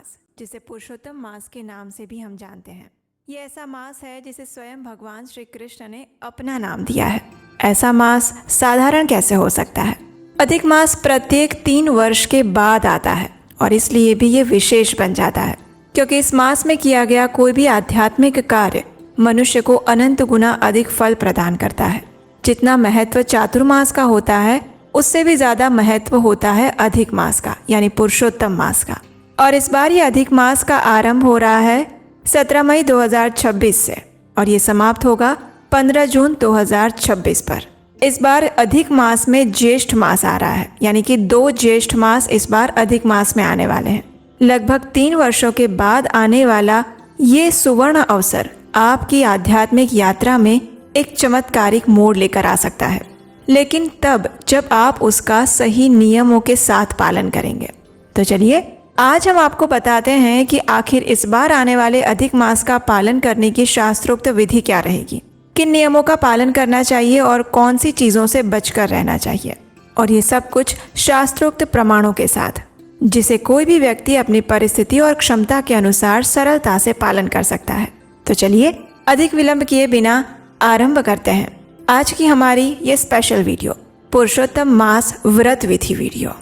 मास, जिसे पुरुषोत्तम मास के नाम से भी हम जानते हैं, ये ऐसा मास है जिसे स्वयं भगवान श्री कृष्ण ने अपना नाम दिया है। ऐसा मास साधारण कैसे हो सकता है? अधिक मास प्रत्येक 3 वर्ष के बाद आता है और इसलिए भी ये विशेष बन जाता है क्योंकि इस मास में किया गया कोई भी आध्यात्मिक कार्य मनुष्य को अनंत गुना अधिक फल प्रदान करता है। जितना महत्व चातुर्मास का होता है उससे भी ज्यादा महत्व होता है अधिक मास का, यानी पुरुषोत्तम मास का। और इस बार ये अधिक मास का आरंभ हो रहा है 17 मई 2026 से और ये समाप्त होगा 15 जून 2026 पर। इस बार अधिक मास में ज्येष्ठ मास आ रहा है, यानी कि 2 ज्येष्ठ मास इस बार अधिक मास में आने वाले हैं। लगभग 3 वर्षों के बाद आने वाला ये सुवर्ण अवसर आपकी आध्यात्मिक यात्रा में एक चमत्कारिक मोड़ लेकर आ सकता है, लेकिन तब जब आप उसका सही नियमों के साथ पालन करेंगे। तो चलिए आज हम आपको बताते हैं कि आखिर इस बार आने वाले अधिक मास का पालन करने की शास्त्रोक्त विधि क्या रहेगी, किन नियमों का पालन करना चाहिए और कौन सी चीजों से बचकर रहना चाहिए। और ये सब कुछ शास्त्रोक्त प्रमाणों के साथ, जिसे कोई भी व्यक्ति अपनी परिस्थिति और क्षमता के अनुसार सरलता से पालन कर सकता है। तो चलिए अधिक विलंब किए बिना आरंभ करते हैं आज की हमारी ये स्पेशल वीडियो, पुरुषोत्तम मास व्रत विधि वीडियो।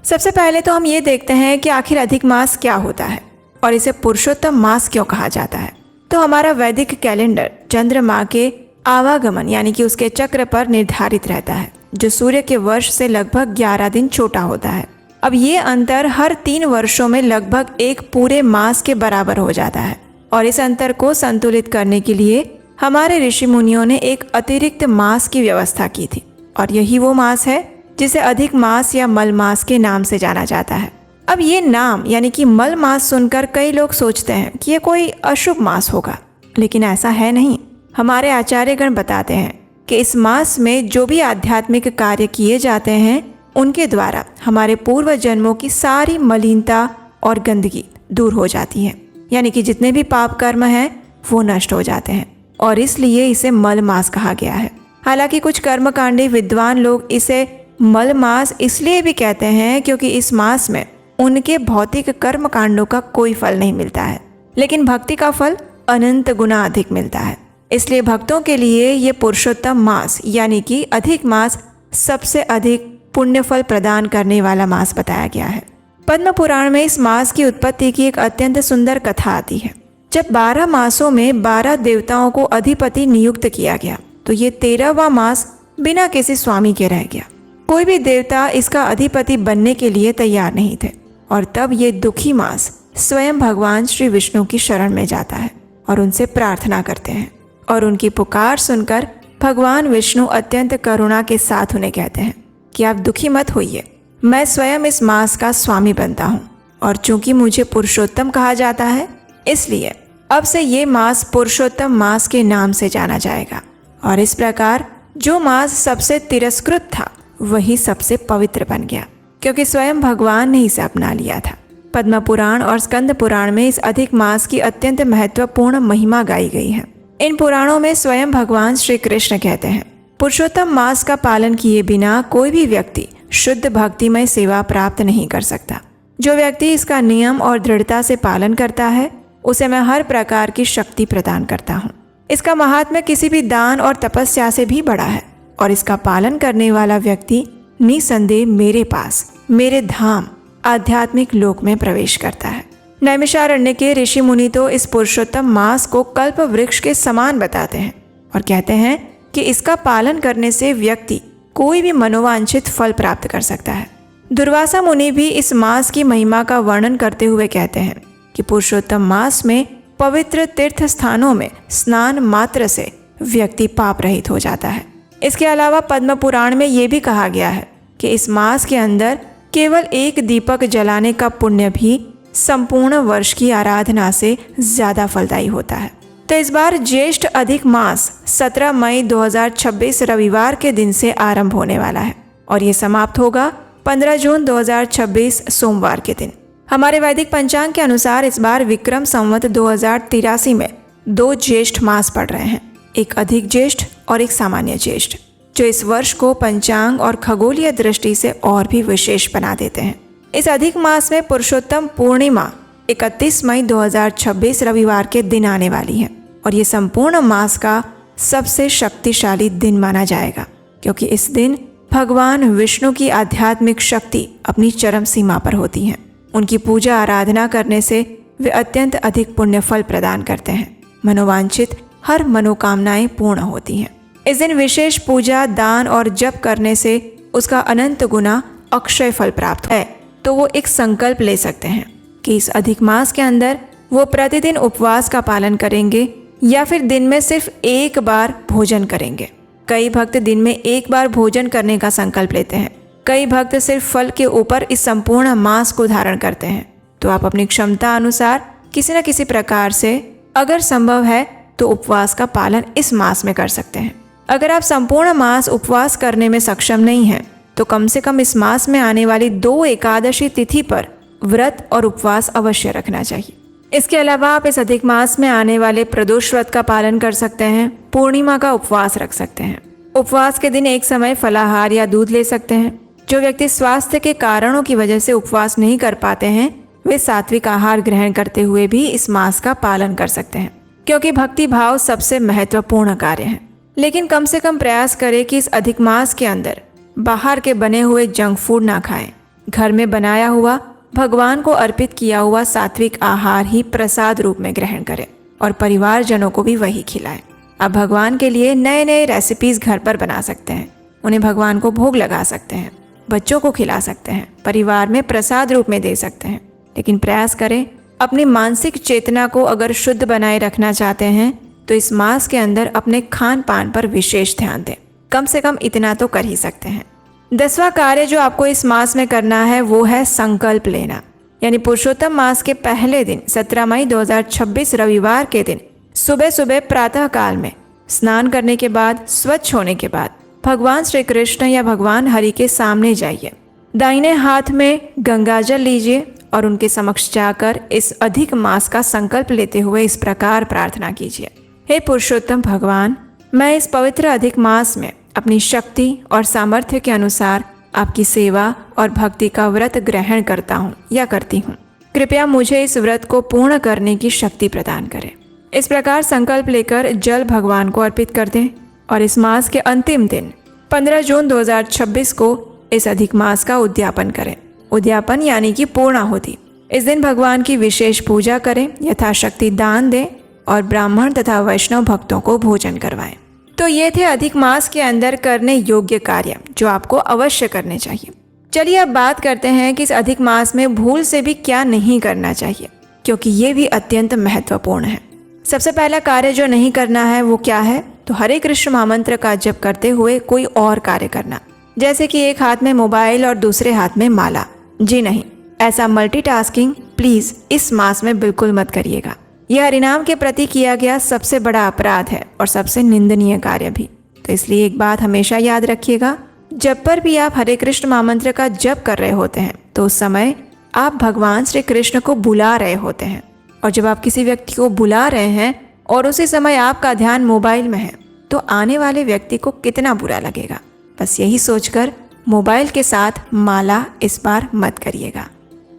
सबसे पहले तो हम ये देखते हैं कि आखिर अधिक मास क्या होता है और इसे पुरुषोत्तम मास क्यों कहा जाता है। तो हमारा वैदिक कैलेंडर चंद्रमा के आवागमन यानी कि उसके चक्र पर निर्धारित रहता है, जो सूर्य के वर्ष से लगभग 11 दिन छोटा होता है। अब ये अंतर हर 3 वर्षों में लगभग एक पूरे मास के बराबर हो जाता है और इस अंतर को संतुलित करने के लिए हमारे ऋषि मुनियों ने एक अतिरिक्त मास की व्यवस्था की थी और यही वो मास है जिसे अधिक मास या मल मास के नाम से जाना जाता है। अब ये नाम यानी कि मल मास सुनकर कई लोग सोचते हैं कि ये कोई अशुभ मास होगा, लेकिन ऐसा है नहीं। हमारे आचार्यगण बताते हैं कि इस मास में जो भी आध्यात्मिक कार्य किए जाते हैं उनके द्वारा हमारे पूर्व जन्मों की सारी मलिनता और गंदगी दूर हो जाती है, यानी कि जितने भी पाप कर्म हैं वो नष्ट हो जाते हैं और इसलिए इसे मल मास कहा गया है। हालांकि कुछ कर्मकांडी विद्वान लोग इसे मल मास इसलिए भी कहते हैं क्योंकि इस मास में उनके भौतिक कर्म कांडों का कोई फल नहीं मिलता है, लेकिन भक्ति का फल अनंत गुना अधिक मिलता है। इसलिए भक्तों के लिए ये पुरुषोत्तम मास यानी कि अधिक मास सबसे अधिक पुण्य फल प्रदान करने वाला मास बताया गया है। पद्म पुराण में इस मास की उत्पत्ति की एक अत्यंत सुंदर कथा आती है। जब 12 मासों में 12 देवताओं को अधिपति नियुक्त किया गया तो ये 13वां मास बिना किसी स्वामी के रह गया। कोई भी देवता इसका अधिपति बनने के लिए तैयार नहीं थे और तब ये दुखी मास स्वयं भगवान श्री विष्णु की शरण में जाता है और उनसे प्रार्थना करते हैं और उनकी पुकार सुनकर भगवान विष्णु अत्यंत करुणा के साथ उन्हें कहते हैं कि आप दुखी मत होइए, मैं स्वयं इस मास का स्वामी बनता हूँ और चूंकि मुझे पुरुषोत्तम कहा जाता है इसलिए अब से ये मास पुरुषोत्तम मास के नाम से जाना जाएगा। और इस प्रकार जो मास सबसे तिरस्कृत था वही सबसे पवित्र बन गया क्योंकि स्वयं भगवान ने इसे अपना लिया था। पद्म पुराण और स्कंद पुराण में इस अधिक मास की अत्यंत महत्वपूर्ण महिमा गाई गई है। इन पुराणों में स्वयं भगवान श्री कृष्ण कहते हैं, पुरुषोत्तम मास का पालन किए बिना कोई भी व्यक्ति शुद्ध भक्तिमय सेवा प्राप्त नहीं कर सकता। जो व्यक्ति इसका नियम और दृढ़ता से पालन करता है उसे मैं हर प्रकार की शक्ति प्रदान करता हूँ। इसका महात्म्य किसी भी दान और तपस्या से भी बड़ा है और इसका पालन करने वाला व्यक्ति निसंदेह मेरे पास, मेरे धाम आध्यात्मिक लोक में प्रवेश करता है। नैमिषारण्य के ऋषि मुनि तो इस पुरुषोत्तम मास को कल्प वृक्ष के समान बताते हैं और कहते हैं कि इसका पालन करने से व्यक्ति कोई भी मनोवांछित फल प्राप्त कर सकता है। दुर्वासा मुनि भी इस मास की महिमा का वर्णन करते हुए कहते हैं कि पुरुषोत्तम मास में पवित्र तीर्थ स्थानों में स्नान मात्र से व्यक्ति पाप रहित हो जाता है। इसके अलावा पद्म पुराण में ये भी कहा गया है कि इस मास के अंदर केवल एक दीपक जलाने का पुण्य भी संपूर्ण वर्ष की आराधना से ज्यादा फलदायी होता है। तो इस बार ज्येष्ठ अधिक मास 17 मई 2026 रविवार के दिन से आरंभ होने वाला है और ये समाप्त होगा 15 जून 2026 सोमवार के दिन। हमारे वैदिक पंचांग के अनुसार इस बार विक्रम संवत 2083 में 2 ज्येष्ठ मास पड़ रहे हैं, एक अधिक ज्येष्ठ और एक सामान्य ज्येष्ठ, जो इस वर्ष को पंचांग और खगोलीय दृष्टि से और भी विशेष बना देते हैं। इस अधिक मास में पुरुषोत्तम पूर्णिमा 31 मई 2026 रविवार के दिन आने वाली है और ये संपूर्ण मास का सबसे शक्तिशाली दिन माना जाएगा, क्योंकि इस दिन भगवान विष्णु की आध्यात्मिक शक्ति अपनी चरम सीमा पर होती है। उनकी पूजा आराधना करने से वे अत्यंत अधिक पुण्य फल प्रदान करते हैं। मनोवांछित हर मनोकामनाएं पूर्ण होती हैं। इस दिन विशेष पूजा, दान और जप करने से उसका अनंत गुना अक्षय फल प्राप्त है। तो वो एक संकल्प ले सकते हैं कि इस अधिक मास के अंदर वो प्रतिदिन उपवास का पालन करेंगे या फिर दिन में सिर्फ एक बार भोजन करेंगे। कई भक्त दिन में एक बार भोजन करने का संकल्प लेते हैं। कई भक्त सिर्फ फल के ऊपर इस संपूर्ण मास को धारण करते हैं। तो आप अपनी क्षमता अनुसार किसी न किसी प्रकार से, अगर संभव है तो उपवास का पालन इस मास में कर सकते हैं। अगर आप संपूर्ण मास उपवास करने में सक्षम नहीं हैं, तो कम से कम इस मास में आने वाली 2 एकादशी तिथि पर व्रत और उपवास अवश्य रखना चाहिए। इसके अलावा आप इस अधिक मास में आने वाले प्रदोष व्रत का पालन कर सकते हैं। पूर्णिमा का उपवास रख सकते हैं। उपवास के दिन एक समय फलाहार या दूध ले सकते हैं। जो व्यक्ति स्वास्थ्य के कारणों की वजह से उपवास नहीं कर पाते हैं, वे सात्विक आहार ग्रहण करते हुए भी इस मास का पालन कर सकते हैं, क्योंकि भक्ति भाव सबसे महत्वपूर्ण कार्य है। लेकिन कम से कम प्रयास करें कि इस अधिक मास के अंदर बाहर के बने हुए जंक फूड ना खाएं। घर में बनाया हुआ, भगवान को अर्पित किया हुआ सात्विक आहार ही प्रसाद रूप में ग्रहण करें और परिवारजनों को भी वही खिलाएं। आप भगवान के लिए नए नए रेसिपीज घर पर बना सकते हैं। उन्हें भगवान को भोग लगा सकते हैं, बच्चों को खिला सकते हैं, परिवार में प्रसाद रूप में दे सकते हैं। लेकिन प्रयास करें, अपनी मानसिक चेतना को अगर शुद्ध बनाए रखना चाहते हैं तो इस मास के अंदर अपने खान पान पर विशेष ध्यान दें। कम से कम इतना तो कर ही सकते हैं। 10वां कार्य जो आपको इस मास में करना है वो है संकल्प लेना। यानी पुरुषोत्तम मास के पहले दिन 17 मई 2026 रविवार के दिन सुबह सुबह प्रातः काल में स्नान करने के बाद, स्वच्छ होने के बाद भगवान श्री कृष्ण या भगवान हरि के सामने जाइए। दाहिने हाथ में गंगाजल लीजिए और उनके समक्ष जाकर इस अधिक मास का संकल्प लेते हुए इस प्रकार प्रार्थना कीजिए। हे पुरुषोत्तम भगवान, मैं इस पवित्र अधिक मास में अपनी शक्ति और सामर्थ्य के अनुसार आपकी सेवा और भक्ति का व्रत ग्रहण करता हूँ या करती हूँ। कृपया मुझे इस व्रत को पूर्ण करने की शक्ति प्रदान करें। इस प्रकार संकल्प लेकर जल भगवान को अर्पित कर दें और इस मास के अंतिम दिन 15 जून 2026 को इस अधिक मास का उद्यापन करें। उद्यापन यानी कि पूर्णाहुति। इस दिन भगवान की विशेष पूजा करें, यथाशक्ति दान दें और ब्राह्मण तथा वैष्णव भक्तों को भोजन करवाएं। तो ये थे अधिक मास के अंदर करने योग्य कार्य जो आपको अवश्य करने चाहिए। चलिए अब बात करते हैं कि इस अधिक मास में भूल से भी क्या नहीं करना चाहिए, क्योंकि ये भी अत्यंत महत्वपूर्ण है। सबसे पहला कार्य जो नहीं करना है वो क्या है, तो हरे कृष्ण महामंत्र का जप करते हुए कोई और कार्य करना, जैसे कि एक हाथ में मोबाइल और दूसरे हाथ में माला। जी नहीं, ऐसा मल्टीटास्किंग प्लीज इस मास में बिल्कुल मत करिएगा। यह हरिनाम के प्रति किया गया सबसे बड़ा अपराध है और सबसे निंदनीय कार्य भी। तो इसलिए एक बात हमेशा याद रखिएगा, जब पर भी आप हरे कृष्ण महामंत्र का जप कर रहे होते हैं तो उस समय आप भगवान श्री कृष्ण को बुला रहे होते हैं। और जब आप किसी व्यक्ति को बुला रहे हैं और उसी समय आपका ध्यान मोबाइल में है तो आने वाले व्यक्ति को कितना बुरा लगेगा। बस यही सोचकर मोबाइल के साथ माला इस बार मत करिएगा।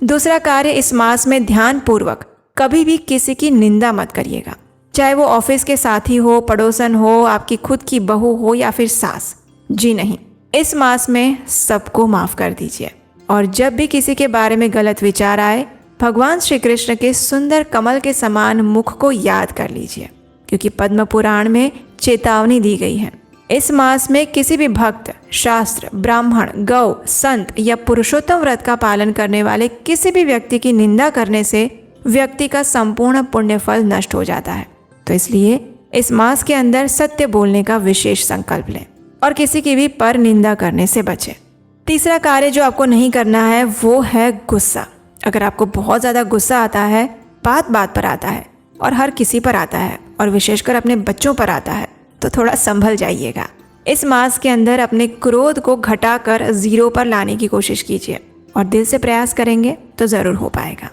दूसरा कार्य, इस मास में ध्यान पूर्वक कभी भी किसी की निंदा मत करिएगा, चाहे वो ऑफिस के साथी हो, पड़ोसन हो, आपकी खुद की बहू हो या फिर सास। जी नहीं, इस मास में सबको माफ कर दीजिए। और जब भी किसी के बारे में गलत विचार आए, भगवान श्री कृष्ण के सुंदर कमल के समान मुख को याद कर लीजिए, क्योंकि पद्म पुराण में चेतावनी दी गई है। इस मास में किसी भी भक्त, शास्त्र, ब्राह्मण, गौ, संत या पुरुषोत्तम व्रत का पालन करने वाले किसी भी व्यक्ति की निंदा करने से व्यक्ति का संपूर्ण पुण्य फल नष्ट हो जाता है। तो इसलिए इस मास के अंदर सत्य बोलने का विशेष संकल्प लें और किसी की भी पर निंदा करने से बचें। तीसरा कार्य जो आपको नहीं करना है वो है गुस्सा। अगर आपको बहुत ज़्यादा गुस्सा आता है, बात बात पर आता है और हर किसी पर आता है और विशेषकर अपने बच्चों पर आता है, तो थोड़ा संभल जाइएगा। इस मास के अंदर अपने क्रोध को घटाकर 0 पर लाने की कोशिश कीजिए और दिल से प्रयास करेंगे तो ज़रूर हो पाएगा।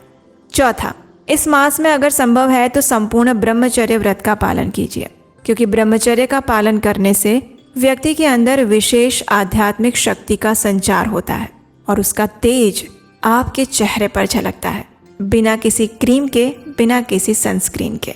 चौथा, इस मास में अगर संभव है तो संपूर्ण ब्रह्मचर्य व्रत का पालन कीजिए, क्योंकि ब्रह्मचर्य का पालन करने से व्यक्ति के अंदर विशेष आध्यात्मिक शक्ति का संचार होता है और उसका तेज आपके चेहरे पर झलकता है। बिना किसी क्रीम के, बिना किसी सनस्क्रीन के।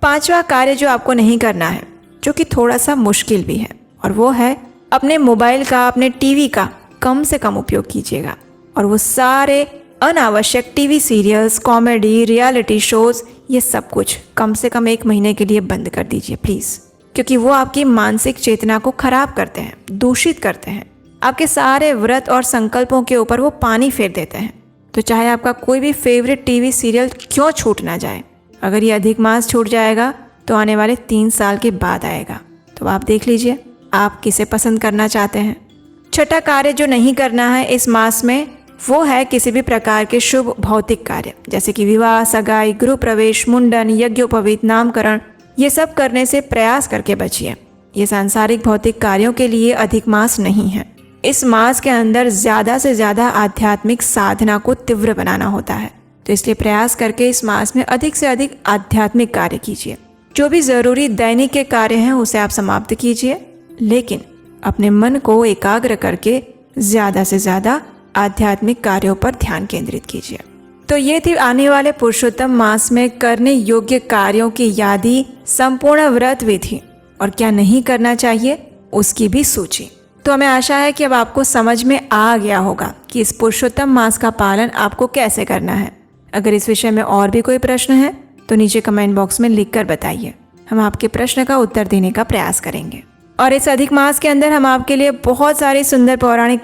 5वां कार्य जो आपको नहीं करना है, जो कि थोड़ा सा मुश्किल भी है, और वो है अपने मोबाइल का, अपने टीवी का कम से कम उपयोग कीजिएगा। और वो सारे अनावश्यक TV serials, comedy, reality shows, ये सब कुछ कम से कम 1 महीने के लिए बंद कर दीजिए प्लीज़, क्योंकि वो आपकी मानसिक चेतना को खराब करते हैं, दूषित करते हैं। आपके सारे व्रत और संकल्पों के ऊपर वो पानी फेर देते हैं। तो चाहे आपका कोई भी फेवरेट टीवी सीरियल क्यों छूट ना जाए, अगर ये अधिक मास छूट जाएगा तो आने वाले 3 साल के बाद आएगा। तो आप देख लीजिए आप किसे पसंद करना चाहते हैं। 6ठा कार्य जो नहीं करना है इस मास में, वो है किसी भी प्रकार के शुभ भौतिक कार्य, जैसे कि विवाह, सगाई, गृह प्रवेश, मुंडन, यज्ञोपवीत, नामकरण, ये सब करने से प्रयास करके बचिए। ये सांसारिक भौतिक कार्यों के लिए अधिक मास नहीं है। इस मास के अंदर ज़्यादा से ज़्यादा आध्यात्मिक साधना को तीव्र बनाना होता है। तो इसलिए प्रयास करके इस मास में अधिक से अधिक आध्यात्मिक कार्य कीजिए। जो भी ज़रूरी दैनिक के कार्य हैं उसे आप समाप्त कीजिए, लेकिन अपने मन को एकाग्र करके ज़्यादा से ज़्यादा आध्यात्मिक कार्यों पर ध्यान केंद्रित कीजिए। तो ये थी आने वाले पुरुषोत्तम मास में करने योग्य कार्यों की यादी, संपूर्ण व्रत विधि और क्या नहीं करना चाहिए उसकी भी सूची। तो हमें आशा है कि अब आपको समझ में आ गया होगा कि इस पुरुषोत्तम मास का पालन आपको कैसे करना है। अगर इस विषय में और भी कोई प्रश्न है तो नीचे कमेंट बॉक्स में लिख कर बताइए, हम आपके प्रश्न का उत्तर देने का प्रयास करेंगे। और इस अधिक मास के अंदर हम आपके लिए बहुत सारी सुंदर पौराणिक